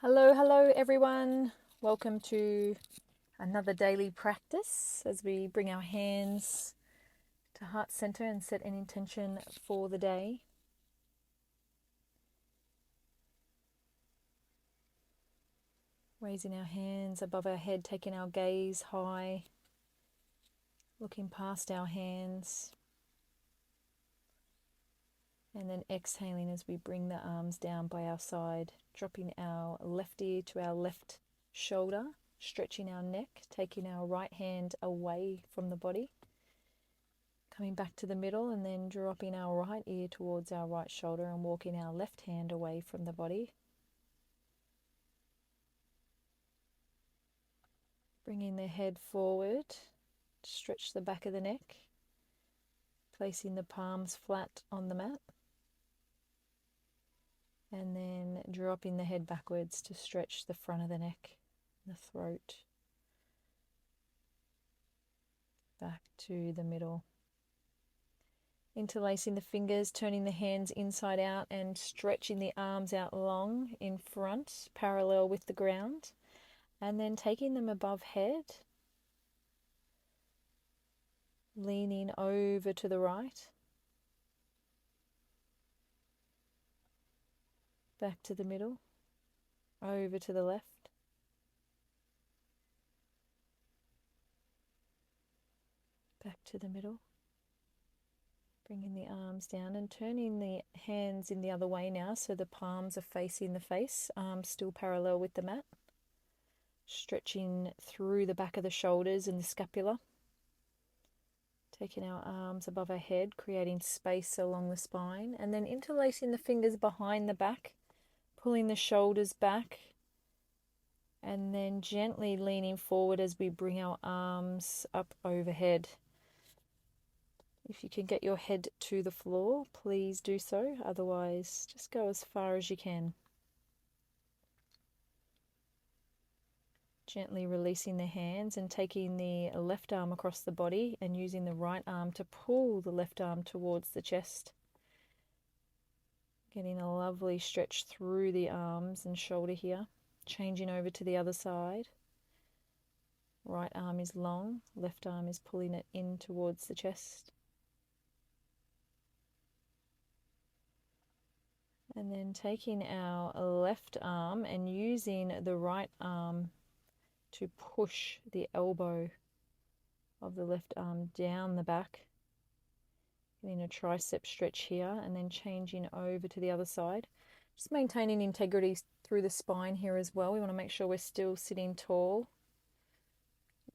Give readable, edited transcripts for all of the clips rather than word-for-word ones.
Hello, hello everyone. Welcome to another daily practice as we bring our hands to heart center and set an intention for the day. Raising our hands above our head, taking our gaze high, looking past our hands, and then exhaling as we bring the arms down by our side, dropping our left ear to our left shoulder, stretching our neck, taking our right hand away from the body. Coming back to the middle and then dropping our right ear towards our right shoulder and walking our left hand away from the body. Bringing the head forward, stretch the back of the neck, placing the palms flat on the mat. And then dropping the head backwards to stretch the front of the neck, the throat, back to the middle. Interlacing the fingers, turning the hands inside out and stretching the arms out long in front, parallel with the ground. And then taking them above head, leaning over to the right, back to the middle, over to the left, back to the middle. Bringing the arms down and turning the hands in the other way now so the palms are facing the face, arms still parallel with the mat. Stretching through the back of the shoulders and the scapula. Taking our arms above our head, creating space along the spine, and then interlacing the fingers behind the back, pulling the shoulders back, and then gently leaning forward as we bring our arms up overhead. If you can get your head to the floor, please do so. Otherwise, just go as far as you can. Gently releasing the hands and taking the left arm across the body and using the right arm to pull the left arm towards the chest. Getting a lovely stretch through the arms and shoulder here. Changing over to the other side. Right arm is long, left arm is pulling it in towards the chest. And then taking our left arm and using the right arm to push the elbow of the left arm down the back. Getting a tricep stretch here and then changing over to the other side. Just maintaining integrity through the spine here as well. We want to make sure we're still sitting tall.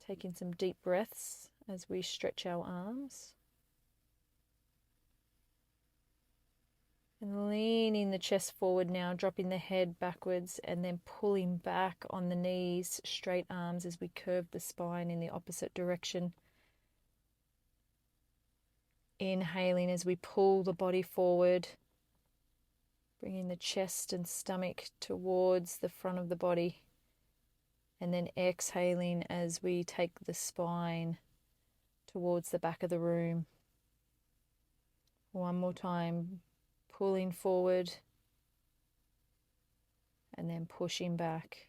Taking some deep breaths as we stretch our arms. And leaning the chest forward now, dropping the head backwards and then pulling back on the knees, straight arms as we curve the spine in the opposite direction. Inhaling as we pull the body forward, bringing the chest and stomach towards the front of the body. And then exhaling as we take the spine towards the back of the room. One more time. Pulling forward and then pushing back.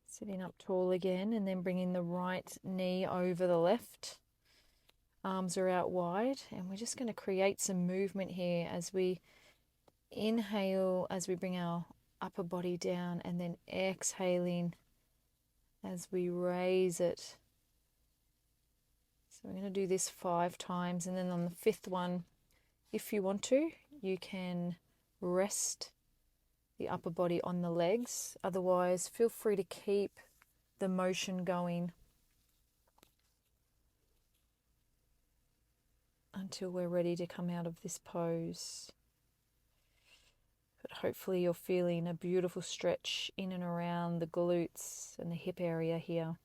Sitting up tall again and then bringing the right knee over the left. Arms are out wide and we're just going to create some movement here as we inhale, as we bring our upper body down, and then exhaling as we raise it. So we're going to do this 5 times, and then on the 5th one, if you want to, you can rest the upper body on the legs. Otherwise, feel free to keep the motion going until we're ready to come out of this pose. But hopefully you're feeling a beautiful stretch in and around the glutes and the hip area here.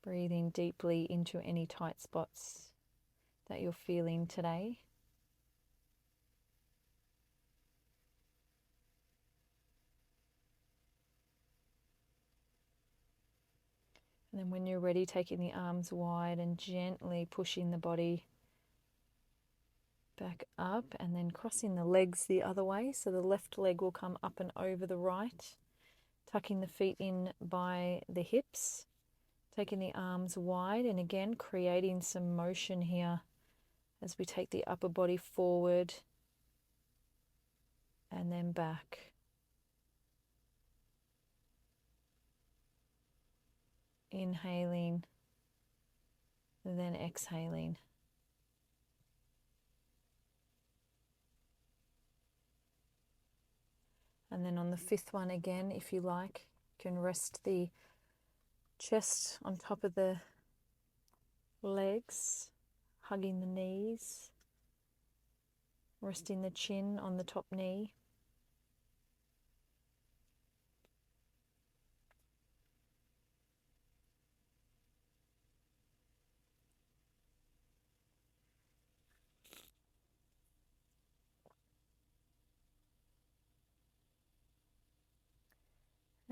Breathing deeply into any tight spots that you're feeling today. And then when you're ready, taking the arms wide and gently pushing the body back up, and then crossing the legs the other way. So the left leg will come up and over the right, tucking the feet in by the hips, taking the arms wide, and again creating some motion here as we take the upper body forward and then back. Inhaling, and then exhaling. And then on the fifth one again, if you like, you can rest the chest on top of the legs, hugging the knees, resting the chin on the top knee.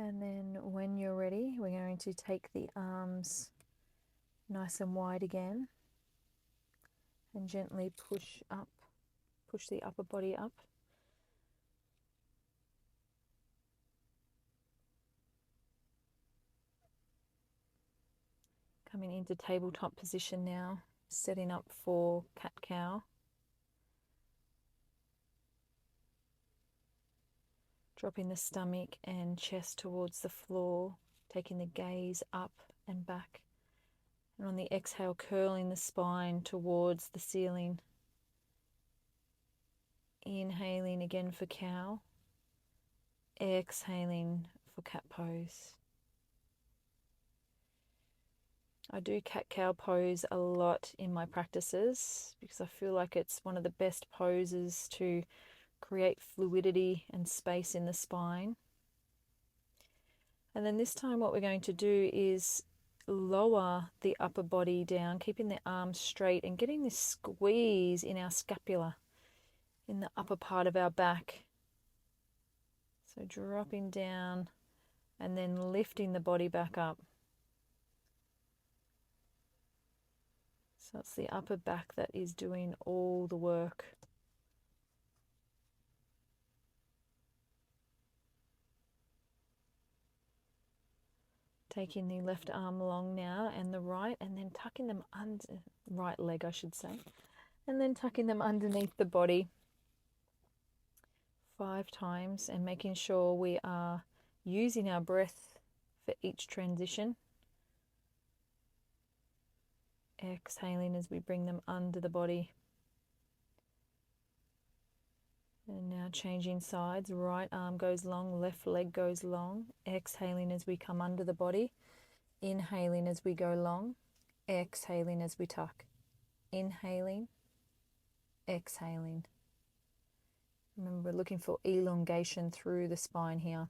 And then when you're ready, we're going to take the arms nice and wide again and gently push up, push the upper body up. Coming into tabletop position now, setting up for cat-cow. Dropping the stomach and chest towards the floor, taking the gaze up and back. And on the exhale, curling the spine towards the ceiling. Inhaling again for cow. Exhaling for cat pose. I do cat-cow pose a lot in my practices because I feel like it's one of the best poses to create fluidity and space in the spine. And then this time what we're going to do is lower the upper body down, keeping the arms straight and getting this squeeze in our scapula, in the upper part of our back. So dropping down and then lifting the body back up. So it's the upper back that is doing all the work. Taking the left arm long now and the right, and then tucking them under, right leg I should say, and then tucking them underneath the body 5 times and making sure we are using our breath for each transition. Exhaling as we bring them under the body. And now changing sides, right arm goes long, left leg goes long. Exhaling as we come under the body. Inhaling as we go long. Exhaling as we tuck. Inhaling. Exhaling. Remember, we're looking for elongation through the spine here.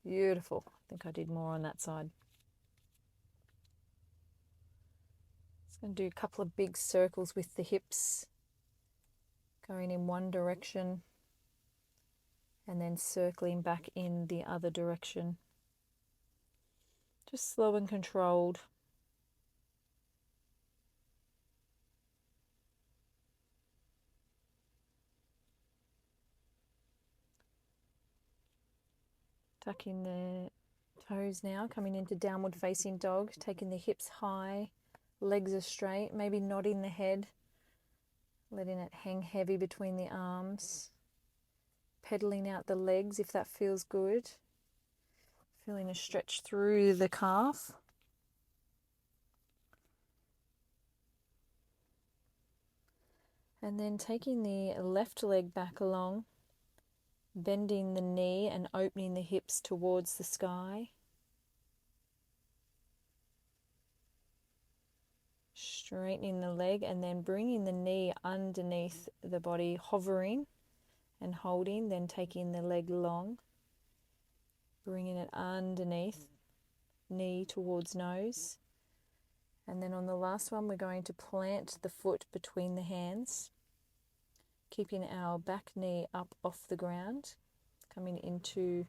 Beautiful. I think I did more on that side. Just going to do a couple of big circles with the hips, going in one direction and then circling back in the other direction. Just slow and controlled. Tucking the toes now, coming into downward facing dog, taking the hips high, legs are straight, maybe nodding the head, letting it hang heavy between the arms, pedaling out the legs if that feels good, feeling a stretch through the calf. And then taking the left leg back along, bending the knee and opening the hips towards the sky. Straightening the leg and then bringing the knee underneath the body, hovering and holding, then taking the leg long, bringing it underneath, knee towards nose. And then on the last one, we're going to plant the foot between the hands, keeping our back knee up off the ground, coming into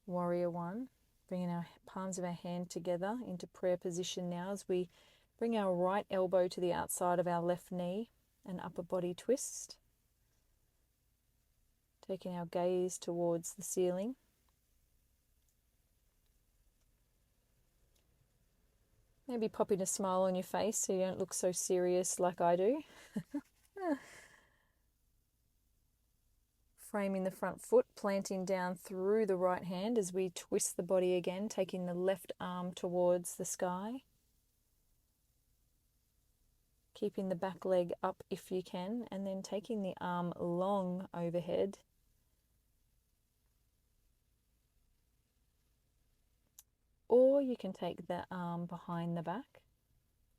Warrior One. Bringing our palms of our hand together into prayer position now as we bring our right elbow to the outside of our left knee, an upper body twist. Taking our gaze towards the ceiling. Maybe popping a smile on your face so you don't look so serious like I do. Framing the front foot, planting down through the right hand as we twist the body again, taking the left arm towards the sky. Keeping the back leg up if you can, and then taking the arm long overhead. Or you can take the arm behind the back,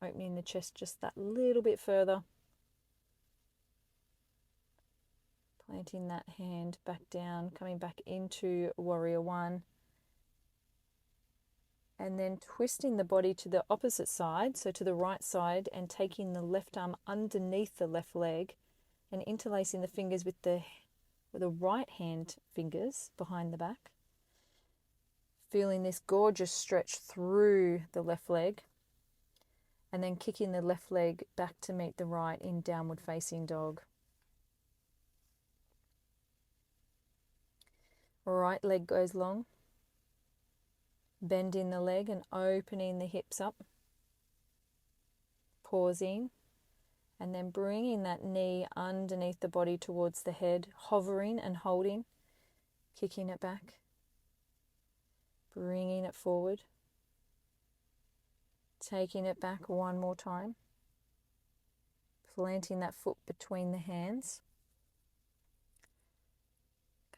opening the chest just that little bit further. Planting that hand back down, coming back into Warrior One. And then twisting the body to the opposite side, so to the right side, and taking the left arm underneath the left leg and interlacing the fingers with the right hand fingers behind the back. Feeling this gorgeous stretch through the left leg. And then kicking the left leg back to meet the right in downward facing dog. Right leg goes long. Bending the leg and opening the hips up. Pausing. And then bringing that knee underneath the body towards the head. Hovering and holding. Kicking it back. Bringing it forward. Taking it back one more time. Planting that foot between the hands.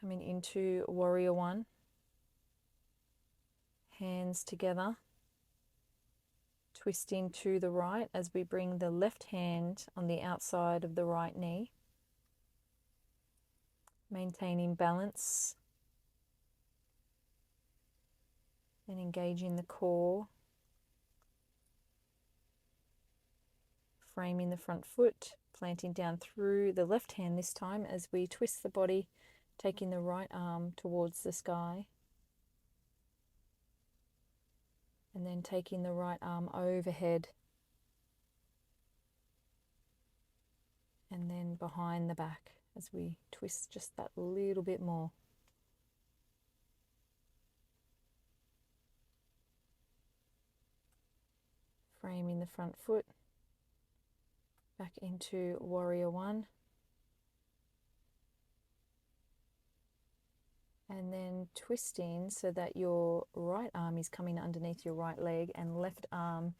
Coming into Warrior One. Hands together. Twisting to the right as we bring the left hand on the outside of the right knee. Maintaining balance. And engaging the core. Framing the front foot. Planting down through the left hand this time as we twist the body. Taking the right arm towards the sky. And then taking the right arm overhead. And then behind the back as we twist just that little bit more. Framing the front foot. Back into Warrior One. And then twisting so that your right arm is coming underneath your right leg and left arm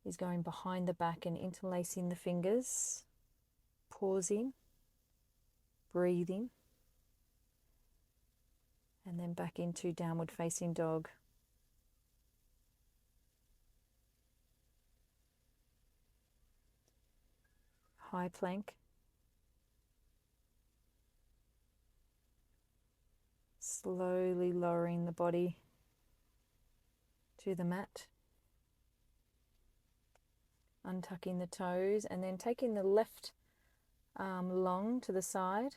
is going behind the back and interlacing the fingers. Pausing. Breathing. And then back into downward facing dog. High plank. Slowly lowering the body to the mat. Untucking the toes and then taking the left arm long to the side.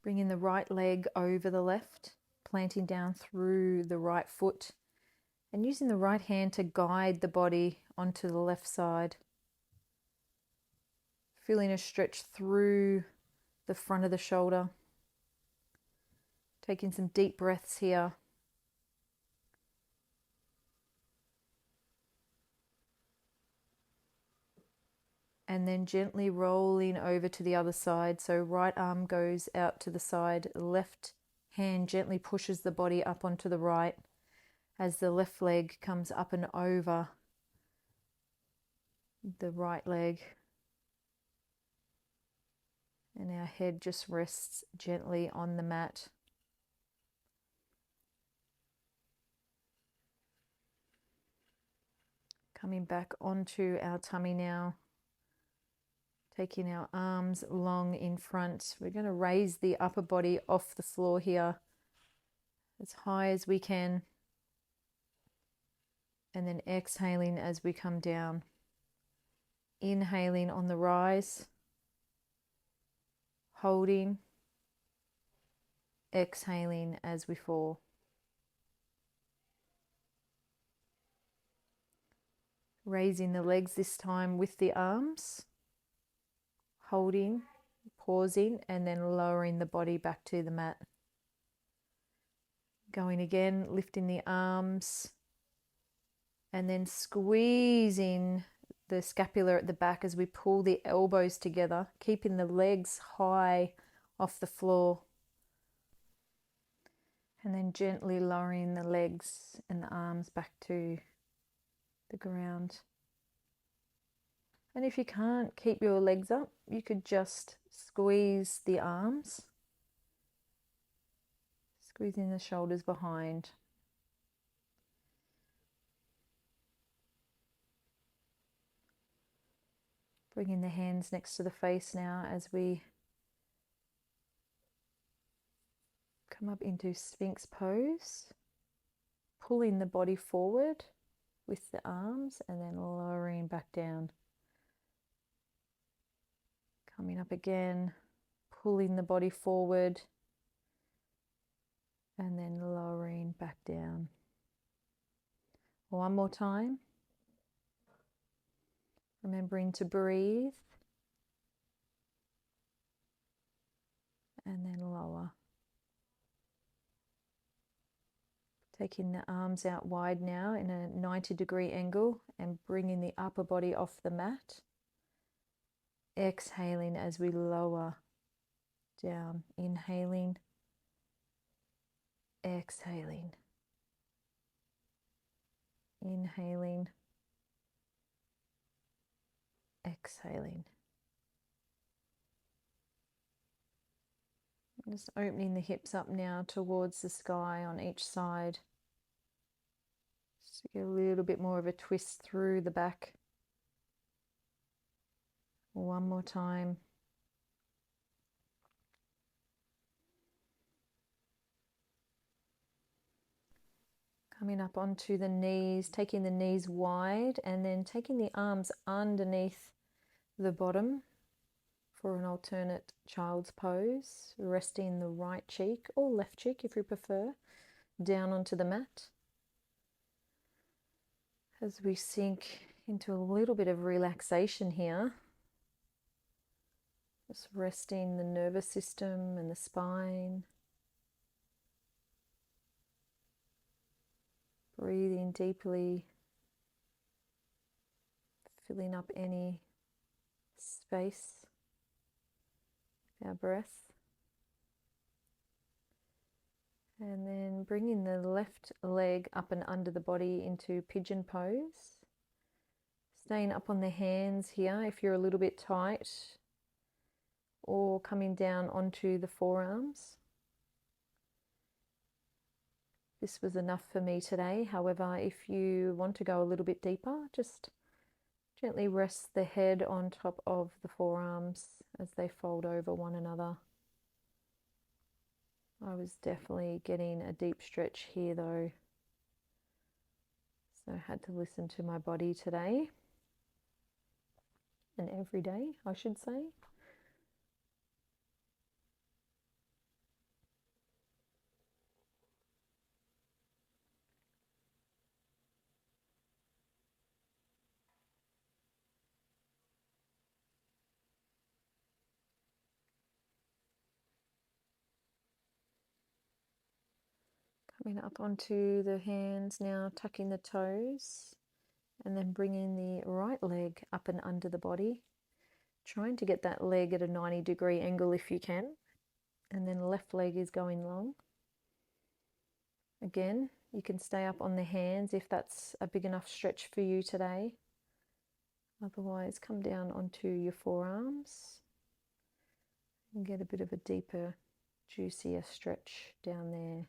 Bringing the right leg over the left. Planting down through the right foot. And using the right hand to guide the body onto the left side. Feeling a stretch through the front of the shoulder. Taking some deep breaths here. And then gently rolling over to the other side. So right arm goes out to the side. Left hand gently pushes the body up onto the right as the left leg comes up and over the right leg. And our head just rests gently on the mat. Coming back onto our tummy now. Taking our arms long in front. We're going to raise the upper body off the floor here as high as we can. And then exhaling as we come down. Inhaling on the rise. Holding. Exhaling as we fall. Raising the legs this time with the arms, holding, pausing, and then lowering the body back to the mat. Going again, lifting the arms, and then squeezing the scapula at the back as we pull the elbows together, keeping the legs high off the floor. And then gently lowering the legs and the arms back to the ground. And if you can't keep your legs up, you could just squeeze the arms, squeezing the shoulders behind. Bringing the hands next to the face now as we come up into Sphinx pose, pulling the body forward with the arms and then lowering back down. Coming up again, pulling the body forward and then lowering back down. One more time. Remembering to breathe and then lower. Taking the arms out wide now in a 90-degree angle and bringing the upper body off the mat. Exhaling as we lower down. Inhaling, exhaling. Inhaling, exhaling. Just opening the hips up now towards the sky on each side. Just to get a little bit more of a twist through the back. One more time. Coming up onto the knees, taking the knees wide and then taking the arms underneath the bottom for an alternate child's pose, resting the right cheek or left cheek if you prefer, down onto the mat. As we sink into a little bit of relaxation here, just resting the nervous system and the spine. Breathing deeply, filling up any space with our breath. And then bringing the left leg up and under the body into pigeon pose. Staying up on the hands here if you're a little bit tight, or coming down onto the forearms. This was enough for me today. However, if you want to go a little bit deeper, just gently rest the head on top of the forearms as they fold over one another. I was definitely getting a deep stretch here though, so I had to listen to my body today, and every day I should say. Coming up onto the hands now, tucking the toes, and then bringing the right leg up and under the body. Trying to get that leg at a 90-degree angle if you can. And then left leg is going long. Again, you can stay up on the hands if that's a big enough stretch for you today. Otherwise, come down onto your forearms and get a bit of a deeper, juicier stretch down there.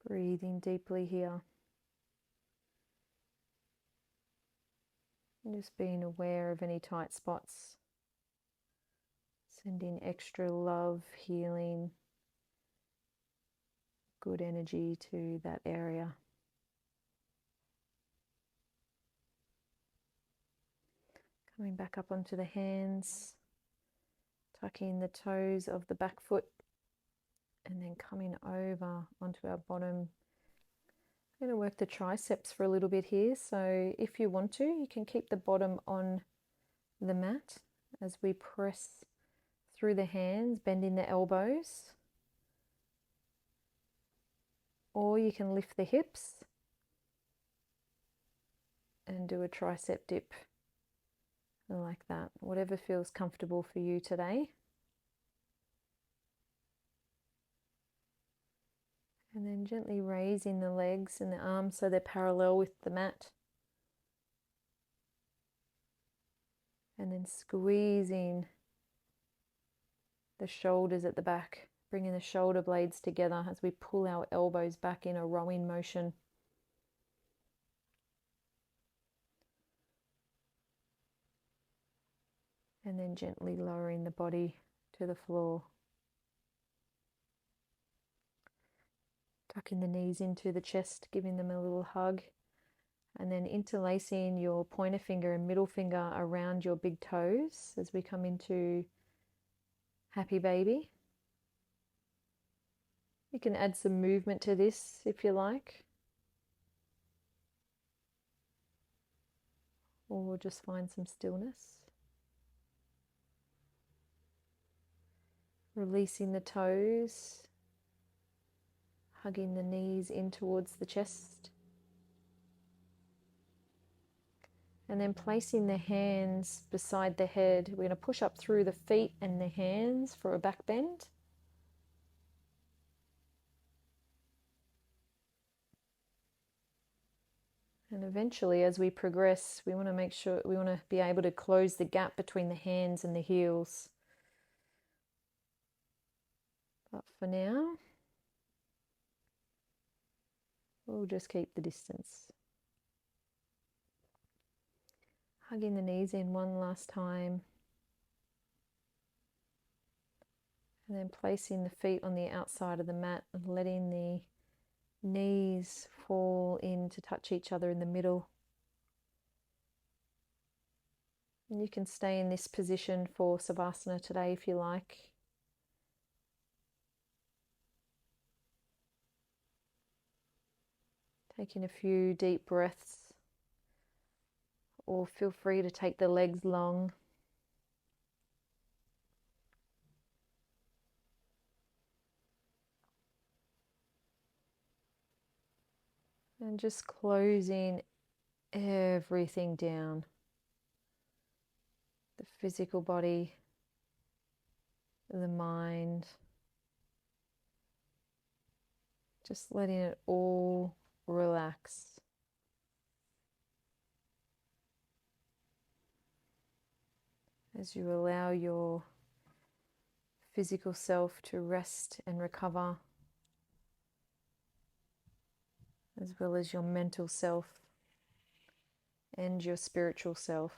Breathing deeply here. And just being aware of any tight spots. Sending extra love, healing, good energy to that area. Coming back up onto the hands, tucking the toes of the back foot, and then coming over onto our bottom. I'm going to work the triceps for a little bit here, so if you want to, you can keep the bottom on the mat as we press through the hands, bending the elbows, or you can lift the hips and do a tricep dip like that, whatever feels comfortable for you today. And then gently raising the legs and the arms so they're parallel with the mat. And then squeezing the shoulders at the back, bringing the shoulder blades together as we pull our elbows back in a rowing motion. And then gently lowering the body to the floor. Tucking the knees into the chest, giving them a little hug. And then interlacing your pointer finger and middle finger around your big toes as we come into happy baby. You can add some movement to this if you like, or just find some stillness. Releasing the toes, hugging the knees in towards the chest. And then placing the hands beside the head. We're going to push up through the feet and the hands for a back bend. And eventually, as we progress, we want to make sure, we want to be able to close the gap between the hands and the heels. But for now, we'll just keep the distance. Hugging the knees in one last time. And then placing the feet on the outside of the mat and letting the knees fall in to touch each other in the middle. And you can stay in this position for Savasana today if you like. Taking a few deep breaths, or feel free to take the legs long. And just closing everything down. The physical body, the mind. Just letting it all relax. As you allow your physical self to rest and recover, as well as your mental self and your spiritual self.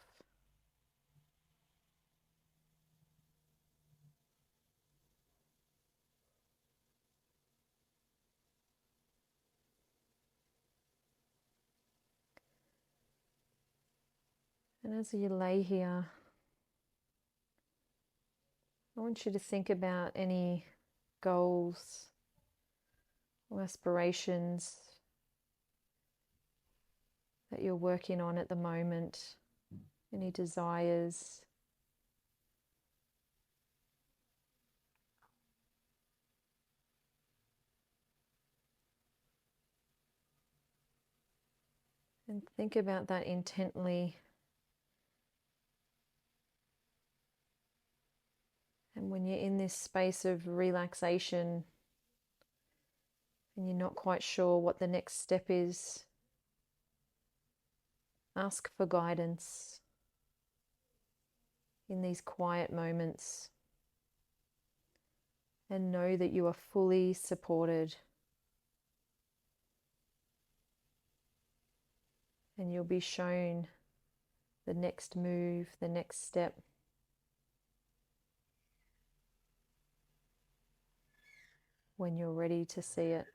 And as you lay here, I want you to think about any goals or aspirations that you're working on at the moment, any desires. And think about that intently. And when you're in this space of relaxation and you're not quite sure what the next step is, ask for guidance in these quiet moments and know that you are fully supported, and you'll be shown the next move, the next step. When you're ready to see it.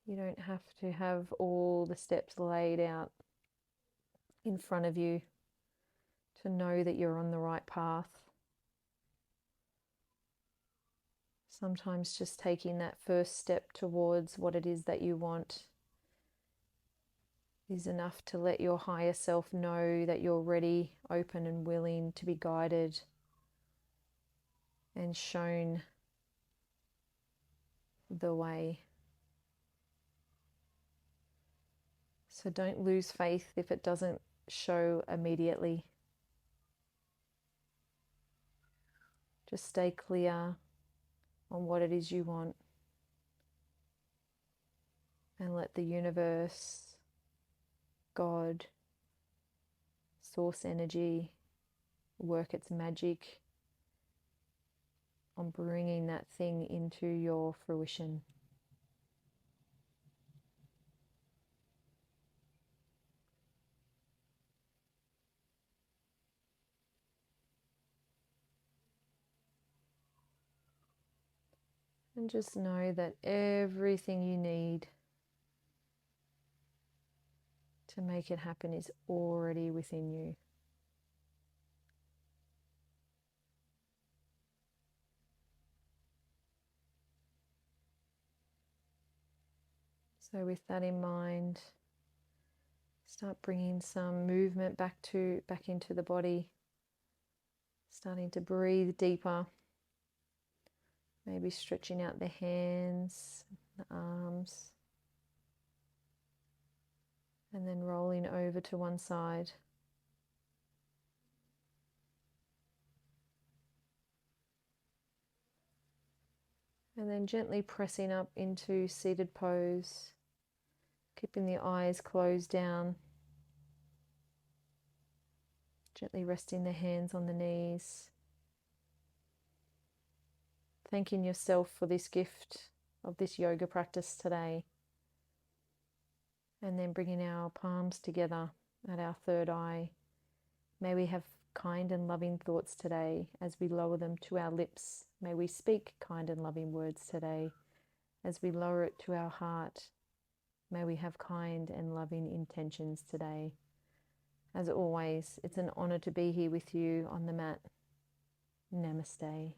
You don't have to have all the steps laid out in front of you to know that you're on the right path. Sometimes just taking that first step towards what it is that you want is enough to let your higher self know that you're ready, open and willing to be guided and shown the way. So don't lose faith if it doesn't show immediately. Just stay clear on what it is you want and let the universe, God, source energy work its magic on bringing that thing into your fruition. And just know that everything you need to make it happen is already within you. So with that in mind, start bringing some movement back into the body. Starting to breathe deeper. Maybe stretching out the hands, the arms. And then rolling over to one side. And then gently pressing up into seated pose. Keeping the eyes closed down. Gently resting the hands on the knees. Thanking yourself for this gift of this yoga practice today. And then bringing our palms together at our third eye. May we have kind and loving thoughts today as we lower them to our lips. May we speak kind and loving words today as we lower it to our heart. May we have kind and loving intentions today. As always, it's an honor to be here with you on the mat. Namaste.